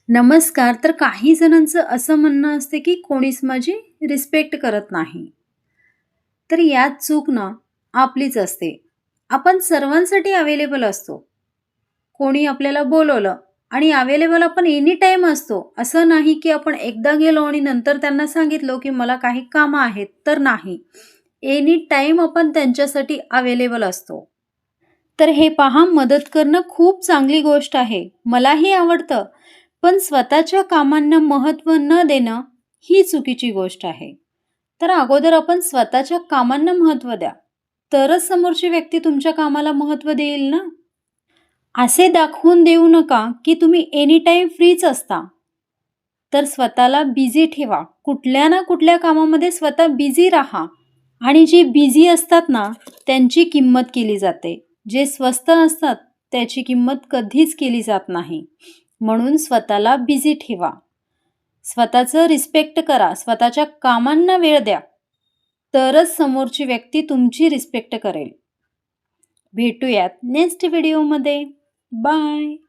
नमस्कार. तर काही जणांचं असं म्हणणं असते, की कोणीच माझी रिस्पेक्ट करत नाही. तर यात चूक ना आपलीच असते. आपण सर्वांसाठी अवेलेबल असतो. कोणी आपल्याला बोलवलं आणि अवेलेबल आपण एनी टाईम असतो. असं नाही, की आपण एकदा गेलो आणि नंतर त्यांना सांगितलं, की मला काही कामं आहेत. तर नाही. एनी टाईम आपण त्यांच्यासाठी अवेलेबल असतो. तर हे पहा, मदत करणं खूप चांगली गोष्ट आहे. मलाही आवडतं. पण स्वतःच्या कामांना महत्त्व न देणं ही चुकीची गोष्ट आहे. तर अगोदर आपण स्वतःच्या कामांना महत्त्व द्या. तरच समोरची व्यक्ती तुमच्या कामाला महत्त्व देईल ना. असे दाखवून देऊ नका, की तुम्ही एनी टाईम फ्रीच असता. तर स्वतःला बिझी ठेवा. कुठल्या ना कुठल्या कामामध्ये स्वतः बिझी राहा. आणि जे बिझी असतात ना, त्यांची किंमत केली जाते. जे स्वस्थ असतात, त्याची किंमत कधीच केली जात नाही. म्हणून स्वतःला बिझी ठेवा. स्वतःचं रिस्पेक्ट करा. स्वतःच्या कामांना वेळ द्या. तरच समोरची व्यक्ती तुमची रिस्पेक्ट करेल. भेटूयात नेक्स्ट व्हिडिओमध्ये. बाय.